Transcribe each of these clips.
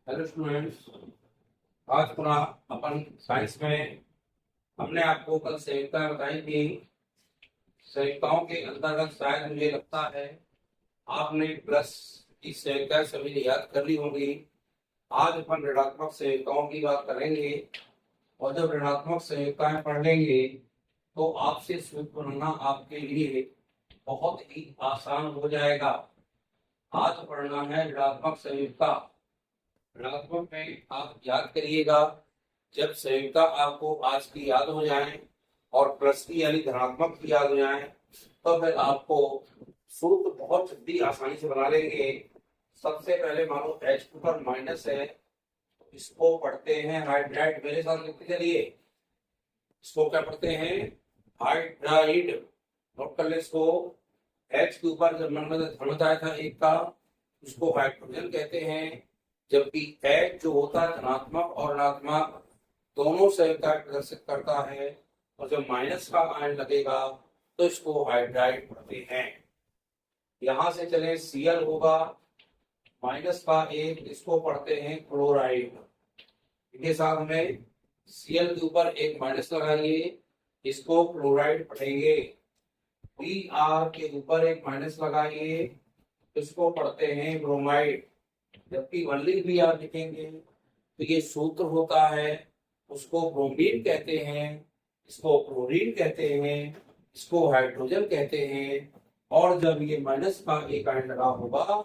Hello students. आज पुनः अपन science में हमने आपको कल संयुक्ता बताई थी। संयुक्ताओं के अंतर्गत शायद मुझे लगता है आपने प्लस की संयुक्ता सभी ने याद कर ली होंगी। आज अपन ऋणात्मक संयुक्ताओं की बात करेंगे और जब ऋणात्मक संयुक्ताएं पढ़ लेंगे तो आपसे सूत्र बनाना आपके लिए बहुत ही आसान हो जाएगा। आज पढ़ना है ऋणात्मक संयुक्ता। ऋणात्मक में आप याद करिएगा, जब संयुक्ता आपको आज की याद हो जाए और प्लस की यानी धनात्मक की याद हो जाए तो फिर आपको सूत्र बहुत जल्दी आसानी से बना लेंगे। सबसे पहले मानो H2 पर माइनस है, इसको पढ़ते हैं हाइड्राइड। मेरे साथ लिखते चलिए, इसको क्या पढ़ते हैं? हाइड्राइड। नोट कर ले इसको। H के ऊपर जब मन में धन बताया था एक का, उसको हाइड्रोजन कहते हैं। जबकि H जो होता है धनात्मक और ऋणात्मक दोनों संयुक्ता प्रदर्शित करता है, और जब माइनस का आयन लगेगा तो इसको हाइड्राइड पढ़ते हैं। यहां से चले Cl होगा माइनस का एक, इसको पढ़ते हैं क्लोराइड। इनके साथ में Cl के ऊपर एक माइनस लगाएंगे, इसको क्लोराइड पढ़ेंगे। Br के ऊपर एक माइनस लगाएंगे, इसको पढ़ते हैं ब्रोमाइड। जबकि वनली भी आप लिखेंगे तो ये सूत्र होता है, उसको ब्रोमीन कहते हैं, इसको क्लोरीन कहते हैं, इसको हाइड्रोजन कहते हैं। और जब ये माइनस का एक आयन लगा होगा,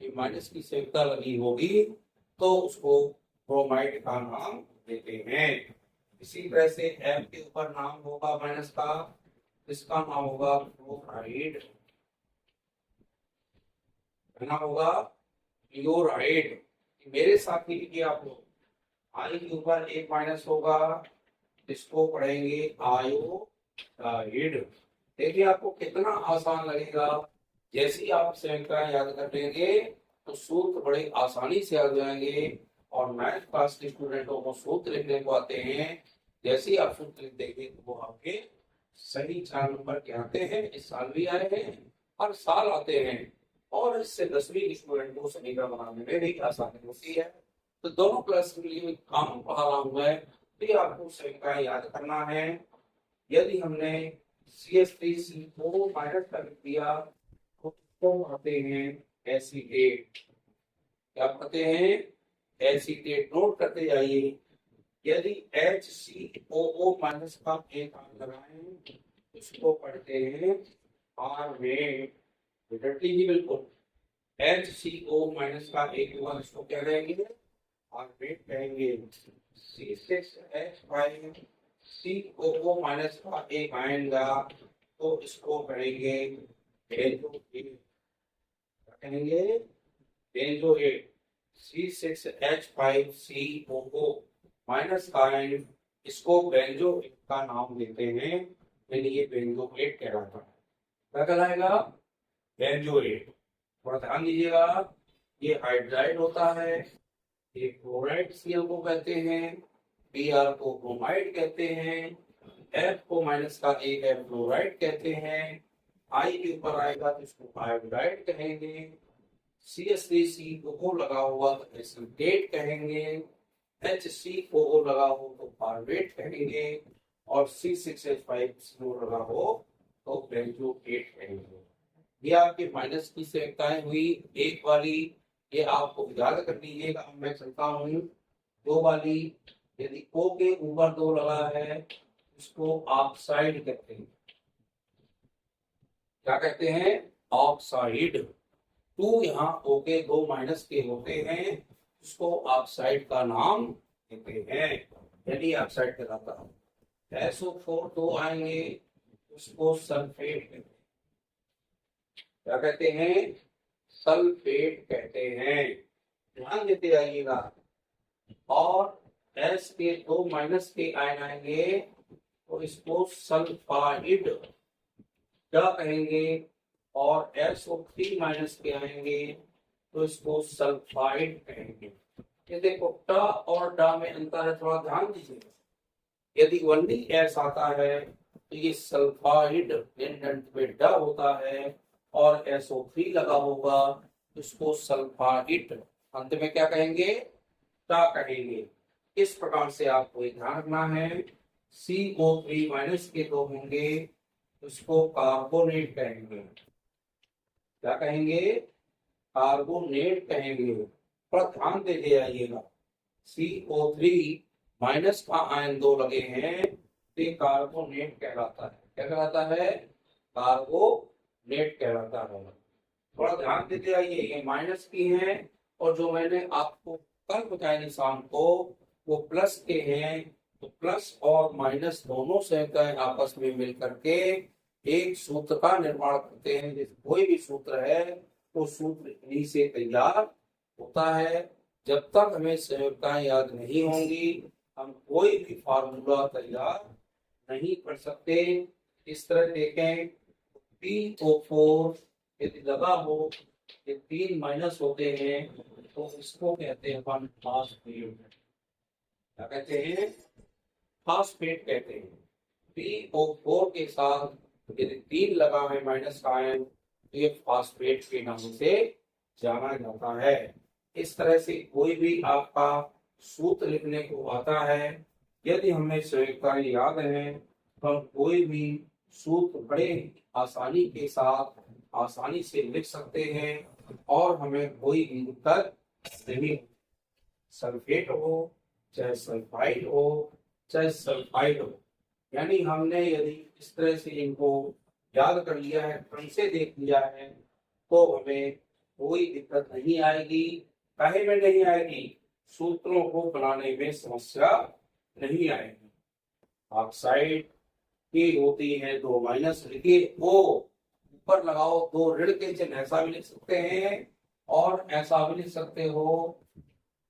ये माइनस की संयुक्ता लगी होगी, तो उसको ब्रोमाइड का नाम देते हैं। इसी तरह से एफ के ऊपर नाम होगा माइनस का, इसका नाम होगा फ्लोराइड, नाम होगा क्लोराइड। मेरे साथ ही लिखिए आप लोग, आई के ऊपर एक माइनस होगा, इसको पढ़ेंगे आयोडाइड। देखिए आपको कितना आसान लगेगा। जैसे ही आप संयुक्ताएं याद कर लेंगे तो सूत्र बड़े आसानी से आ जाएंगे। और मैथ क्लास के स्टूडेंटों को सूत्र लिखने को आते हैं, जैसे ही आप सूत्र लिख देंगे तो वो आपके सही 4 नंबर के आते हैं। इस साल भी आए हैं, हर साल आते हैं, और इससे 10वीं स्टूडेंट को समीकरण बनाने में भी आसानी होती है। तो दोनों क्लास के लिए काम पढ़ा रहा हूं मैं, तो ये आपको संख्या याद करना है। यदि हमने CH3 को माइनस कर दिया तो उसको आते हैं एसीटेट। क्या कहते हैं? एसीटेट। नोट करते जाइए। यदि HCOO माइनस का एक आयन लगाएं, इसको पढ़ते हैं आर्मेट। ही बिल्कुल HCO माइनस का एक हुआ, इसको क्या कहेंगे? आर्मेट कहेंगे। C6H5 COO माइनस का एक आएगा तो इसको कहेंगे बेंजोएट। कहेंगे बेंजोएट। C6H5COO माइनस का आयन, इसको बेंजोएट का नाम देते हैं, यानी ये बेंजोएट कहलाता है। क्या कहलाएगा? बेंजोएट। थोड़ा ध्यान दीजिएगा, ये हाइड्राइड होता है, ये क्लोराइड Cl को कहते हैं, Br को ब्रोमाइड कहते हैं, F को माइनस का एक है फ्लोराइड कहते हैं, I के ऊपर आएगा तो इसको आयोडाइड कहेंगे, CH3COO लगा हुआ तो एसीटेट कहेंगे, HCOO लगा हो तो कार्बेट कहेंगे, और C6H5CO लगा हो तो बेंजोएट कहेंगे। ये आपके माइनस की संयुक्ताएं हुई। एक वाली ये आपको याद कर लीजिएगा, मैं चलता हूँ। दो वाली, यदि O के ऊपर 2 लगा है इसको ऑक्साइड कहते हैं। क्या कहते हैं? ऑक्साइड। 2 यहाँ O के 2 माइनस के होते हैं, इसको ऑक्साइड का नाम देते हैं, यानी ऑक्साइड कहलाता है। SO4 2 आएंगे, उसको सल्फेट कहते हैं। क्या कहते हैं? सल्फेट कहते हैं। ध्यान देते आइएगा। और S के 2 माइनस के आयन आएंगे तो इसको सल्फाइड क्या कहेंगे, और SO3 माइनस के आएंगे तो इसको सल्फाइड कहेंगे। ये देखो ट और ड में अंतर है, थोड़ा ध्यान दीजिए। यदि वनली S आता है तो ये सल्फाइड में ड होता है, और SO3 लगा होगा, इसको सल्फाइड अंत में क्या कहेंगे? टा कहेंगे। इस प्रकार से आपको ध्यान रखना है, CO3 माइनस के दो होंगे, उसको कार्बोनेट कहेंगे। क्या कहेंगे? कार्बोनेट कहेंगे। पर ध्यान दे आइएगा, CO3 माइनस का आयन दो लगे हैं तो ये कार्बोनेट कहलाता है। क्या कहलाता है? कार्बोनेट कहलाता है। थोड़ा ध्यान देते आइए, ये माइनस की है और जो मैंने आपको कल बताया निशान को वो प्लस के हैं। तो प्लस और माइनस दोनों संख्याएं आपस में मिलकर के एक सूत्र का निर्माण करते हैं। जैसे कोई भी सूत्र है वो सूत्र इन्हीं से तैयार होता है। जब तक हमें संयुक्ताएं याद नहीं होंगी हम कोई भी फार्मूला तैयार नहीं कर सकते। इस तरह देखें, PO4 यदि लगा हो, ये 3 माइनस होते हैं तो इसको कहते हैं अपन फास्फेट। क्या कहते हैं? फास्फेट कहते हैं। PO4 के साथ यदि 3 लगा है माइनस का आयन तो ये फास्फेट के नाम से जाना जाता है। इस तरह से कोई भी आपका सूत्र लिखने को आता है, यदि हमें संयुक्ताएं याद है तो हम कोई भी सूत्र बड़े आसानी के साथ आसानी से लिख सकते हैं और हमें कोई भी दिक्कत नहीं। सल्फेट हो चाहे सल्फाइड हो चाहे सल्फाइड हो, यानी हमने यदि इस तरह से इनको याद कर लिया है, क्रम से देख लिया है तो हमें कोई दिक्कत नहीं आएगी। काहे में नहीं आएगी? सूत्रों को बनाने में समस्या नहीं आएगी। ऑक्साइड की होती है 2 माइनस, लिखिए ओ, ऊपर लगाओ 2 ऋण के चिन्ह, ऐसा भी लिख सकते हैं और ऐसा भी लिख सकते हो।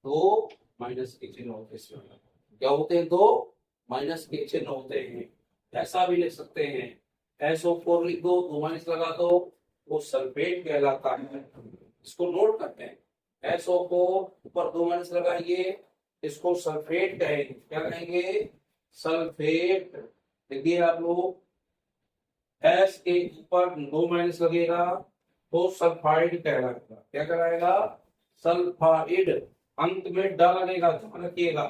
2 माइनस के चिन्ह होते हैं, क्या होते हैं? 2 माइनस के चिन्ह होते हैं। ऐसा भी लिख सकते हैं, SO4 लिख दो, 2 माइनस लगा दो, वो सल्फेट कहलाता है। इसको नोट करते हैं, SO4 ऊपर 2 माइनस लगाइए, इसको सल्फेट कहेंगे। क्या कहेंगे? सल्फेट। देखिए आप लोग, S के ऊपर 2 माइनस लगेगा तो सल्फाइड कहलाएगा। क्या कहलाएगा? सल्फाइड। अंत में ड लगेगा, ध्यान रखिएगा।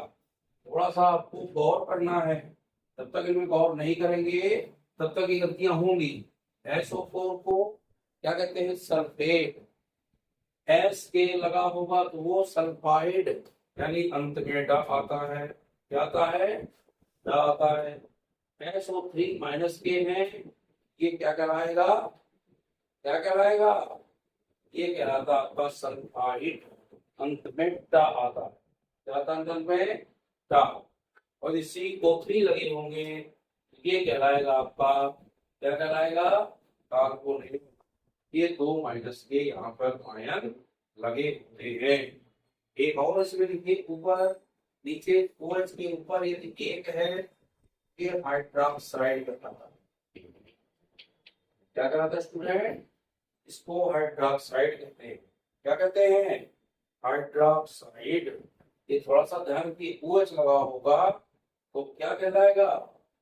थोड़ा सा आपको गौर करना है, जब तक इनमें गौर नहीं करेंगे तब तक ये गलतियां होंगी। SO4 को क्या कहते हैं? सल्फेट। S के लगा होगा तो वो सल्फाइड, यानी अंत में ड आता है। क्या आता है? ड आता है। SO3 माइनस के हैं, ये क्या कहलाएगा? क्या कहलाएगा? ये कहलाता आपका सल्फाइड, अंत में ड आता है। क्या आता है अंत में? ड। और इसी CO3 लगे होंगे, ये कहलाएगा आपका, क्या कहलाएगा? कार्बोनेट। ये 2 माइनस के यहाँ पर आयन लगे होते हैं। एक और इसमें लिखिए, ऊपर नीचे OH के ऊपर यदि एक है, ये हाइड्रोक्साइड कहलाता है। क्या कहलाता है स्टूडेंट? इसको हाइड्रोक्साइड कहते हैं। क्या कहते हैं? हाइड्रोक्साइड। ये थोड़ा सा ध्यान रखिए, OH लगा होगा तो क्या कहलाएगा?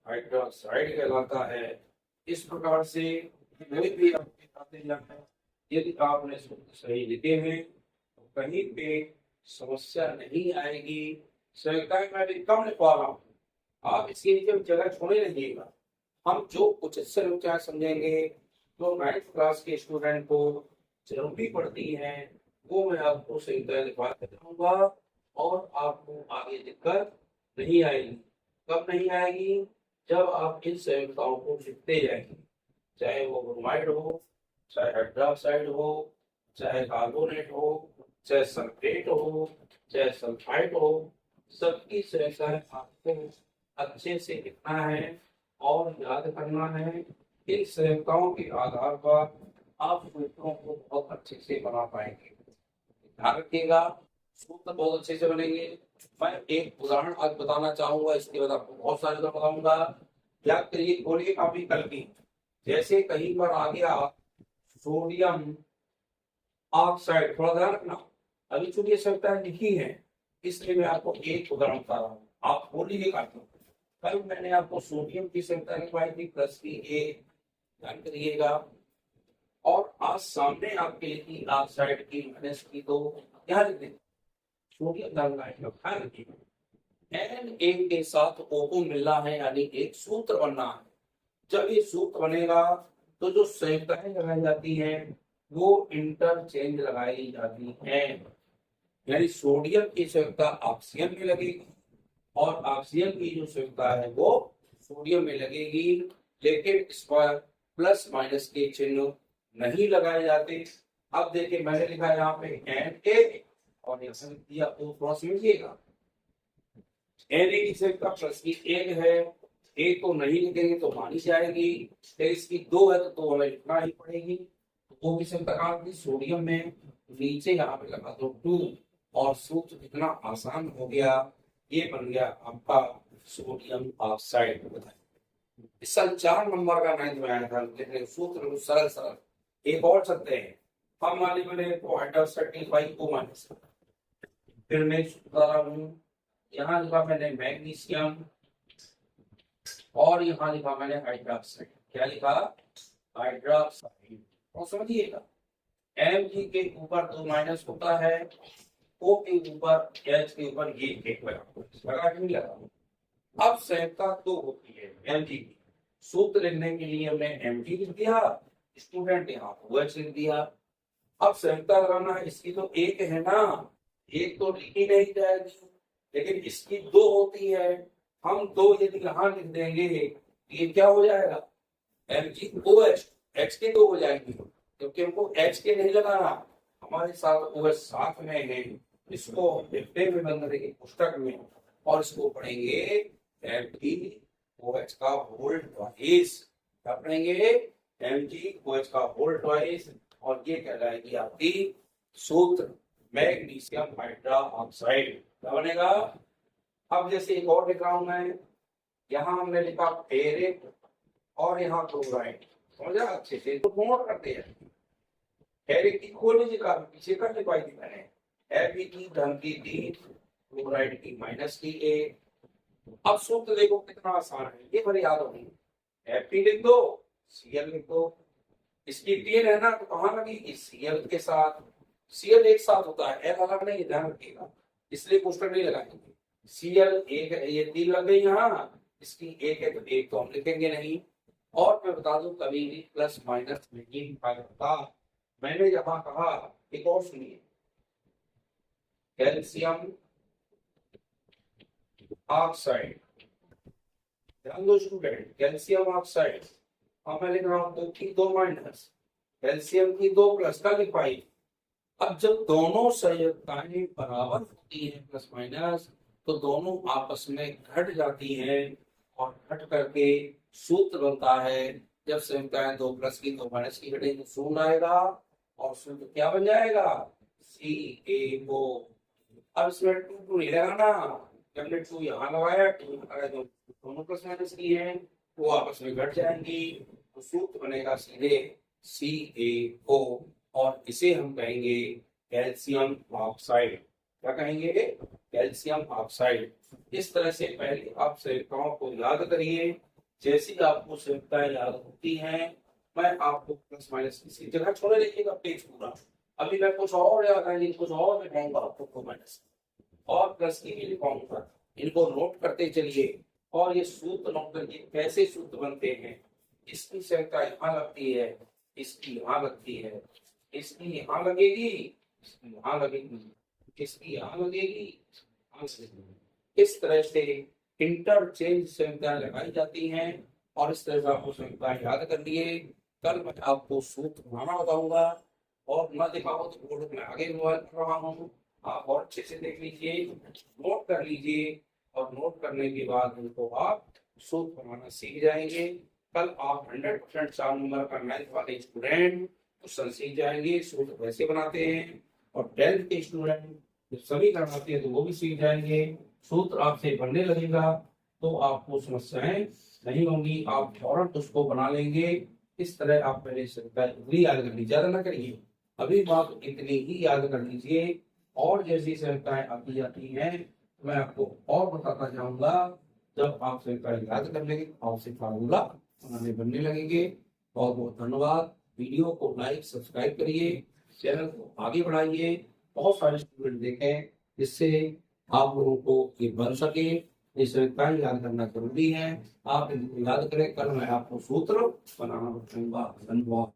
हाइड्रोक्साइड कहलाता है। इस प्रकार से कोई भी आपके खाते जाता है, यदि आपने सही लिखे हैं तो कहीं पे समस्या नहीं आएगी। संयुक्ताएं मैं भी कम लिखवा रहा हूँ, आप इसके नीचे जगह छोड़े रहिएगा। हम जो कुछ संयुक्ताएं समझेंगे जो 9th क्लास के स्टूडेंट को जरूरी पड़ती है वो मैं आपको संयुक्ताएं लिखवा के दूंगा और आपको आगे दिक्कत नहीं आएगी। कब नहीं आएगी? जब आप इन संयुक्ताओं को लिखते जाएंगे, चाहे वो ब्रोमाइड हो, चाहे हाइड्रोक्साइड हो, चाहे कार्बोनेट हो, चाहे सल्फेट हो, चाहे सल्फाइड हो, सबकी संख्याएं आपको अच्छे से लिखना है और याद करना है। इन संख्याओं के आधार पर आप सूत्रों को बहुत अच्छे से बना पाएंगे। ध्यान रखिएगा, सूत्र बहुत अच्छे से बनेंगे। मैं एक उदाहरण आज बताना चाहूंगा, इसके बाद आपको बहुत सारे उदाहरण बताऊंगा। याद करिए, खोलिए काफी कल की, जैसे कहीं पर आ गया सोडियम ऑक्साइड, थोड़ा ध्यान रखना, अभी चूंकि संख्याएं लिखी है इसलिए मैं आपको एक उदाहरण बता रहा हूँ। आप खोलिए काफी, कल मैंने आपको सोडियम की संख्या लिखवाई थी प्लस की एक, ध्यान करिएगा। और आज सामने आपके लिखी ऑक्साइड की माइनस की, तो क्या लिख दें? सोडियम डालना है Na के साथ O को मिलना है, यानी एक सूत्र बनना है। जब ये सूत्र बनेगा तो जो संयुक्ताएं लगाई जाती हैं वो इंटरचेंज लगाई जाती हैं, यानी सोडियम की संयुक्ता ऑक्सीजन में लगेगी और ऑक्सीजन की जो संयुक्ता है वो सोडियम में लगेगी, लेकिन इस पर प्लस माइनस के चिन्ह नहीं लगाए जाते। अब देखिए मैंने लिखा यहाँ पे Na और यहाँ दिया O क्रॉस मिलिएगा। Na की संयुक्ता प्लस की 1 है, एक तो नहीं लिखेंगे तो मानी जाएगी, इसकी 2 है तो हमें लिखना ही पड़ेगी। तो की संयुक्ता कहाँ थी? सोडियम में। नीचे यहाँ पे लगा दो 2 और सूत्र कितना आसान हो गया, ये बन गया आपका सोडियम ऑक्साइड। इस साल 4 नंबर का 9th में आया था, लेकिन सूत्र सरल सरल एक और सकते हैं हम वाले बने को माइनस। फिर मैं सूत्र हूँ, यहाँ लिखा मैंने मैग्नीशियम और यहाँ लिखा मैंने हाइड्रोक्साइड। क्या लिखा? हाइड्रोक्साइड। और समझिएगा Mg के ऊपर 2 माइनस होता है, O के ऊपर H के ऊपर ये एक लगा नहीं लगा। अब संयुक्ता 2 होती है Mg की, सूत्र लिखने के लिए हमने Mg लिख दिया, स्टूडेंट यहाँ OH लिख दिया। अब संयुक्ता लगाना है, इसकी तो 1 है ना, एक तो लिखी नहीं जाएगी, लेकिन इसकी 2 होती है। हम 2 यदि यहाँ लिख देंगे ये क्या हो जाएगा? MgOH, H के 2 हो जाएंगे, क्योंकि हमको H के नहीं लगाना, हमारे साथ OH साथ में है। इसको लिखते में बंद करेंगे पुस्तक में और इसको पढ़ेंगे MgOH का होल ट्वाइस। क्या पढ़ेंगे? MgOH का होल ट्वाइस, और ये कहलाएगी आपकी सूत्र मैग्नीशियम हाइड्रोक्साइड। क्या बनेगा? अब जैसे एक और लिख रहा हूं मैं, यहाँ हमने लिखा फेरिक और यहाँ क्लोराइड। समझा अच्छे से? तो नोट करते हैं, फेरिक की खोल लीजिएगा, पीछे कर लिखवाई थी मैंने, Fe की धन की 3, क्लोराइड की माइनस की 1। अब सूत्र देखो कितना आसान है, ये बड़ी याद होगी। Fe लिख दो, Cl लिख दो, इसकी 3 है ना तो कहाँ लगेगी? Cl के साथ। Cl एक साथ होता है, L अलग नहीं, ध्यान रखिएगा, इसलिए पुस्तक नहीं लगाएंगे। Cl 1 है, ये 3 लग गई यहाँ, इसकी 1 है तो 1 तो हम लिखेंगे नहीं। और मैं बता दूं कभी भी प्लस माइनस नहीं लिखा जाता। मैंने यहाँ कहा, एक और सुनिए, कैल्शियम ऑक्साइड, ध्यान दो स्टूडेंट, कैल्शियम ऑक्साइड मैं लिख रहा हूँ 2 की 2 माइनस, कैल्शियम की 2 प्लस का लिखवाई। अब जब दोनों संयुक्ताएं बराबर होती हैं प्लस माइनस, तो दोनों आपस में घट जाती हैं और घट करके सूत्र बनता है। जब संयुक्ताएं 2 प्लस की 2 माइनस की घटेंगी तो शून्य आएगा और सूत्र क्या बन जाएगा? CaO। अब इसमें 2 नहीं लगाना, हमने 2 यहाँ लगाया, 2 लगाया, तो दोनों प्लस माइनस की है वो आपस में घट जाएंगी, तो सूत्र बनेगा सीधे CaO और इसे हम कहेंगे कैल्शियम ऑक्साइड। क्या कहेंगे? Calcium oxide. इस तरह से पहले आप संयुक्ताओं को याद करिए, जैसी आपको संयुक्ताएं याद होती हैं मैं आपको प्लस माइनस की जगह छोड़े लिखिएगा पेज पूरा। अभी मैं कुछ और याद आएंगे, कुछ और लिखाऊंगा आपको माइनस और प्लस की भी लिखाऊंगा, इनको नोट करते चलिए और ये सूत्र नोट करिए कैसे सूत्र बनते हैं। इसकी संयुक्ता यहाँ लगती है, इसकी यहाँ लगती है, इसकी यहाँ लगेगी, इसकी यहाँ लगेगी, इसकी यहाँ लगेगी। इस तरह से इंटरचेंज संयुक्ताएं लगाई जाती हैं और इस तरह से आपको संयुक्ताएं याद कर लिए। कल मैं आपको सूत्र बनाना बताऊंगा और न दिखाओ तो बोर्ड में आगे मोबाइल कर रहा हूँ, आप और अच्छे से देख लीजिए, नोट कर लीजिए और नोट करने के बाद उनको आप सूत्र बनाना सीख जाएंगे। कल आप 100% 4 नंबर का मैथ वाले स्टूडेंट क्वेश्चन सीख जाएंगे, सूत्र कैसे बनाते हैं, और 10th के स्टूडेंट जब सभी करवाते हैं तो वो भी सीख जाएंगे। सूत्र आपसे बनने लगेगा तो आपको समस्याएं नहीं होंगी, आप फौरन उसको बना लेंगे। इस तरह आप पहले से याद कर लीजिए, ज्यादा ना करिए, अभी आप इतनी ही याद कर लीजिए और जैसी संख्याएं आती जाती हैं मैं आपको और बताता जाऊंगा। जब आप संख्याएं याद कर लेंगे आपसे फार्मूला बनने लगेंगे। बहुत बहुत धन्यवाद। वीडियो को लाइक सब्सक्राइब करिए, चैनल को आगे बढ़ाइए, बहुत सारे स्टूडेंट देखें, जिससे आप लोगों को ये बन सके। ये संयुक्ताएं याद करना जरूरी है। आप इनको याद करें, कल मैं आपको सूत्र बनाना बताऊंगा। धन्यवाद।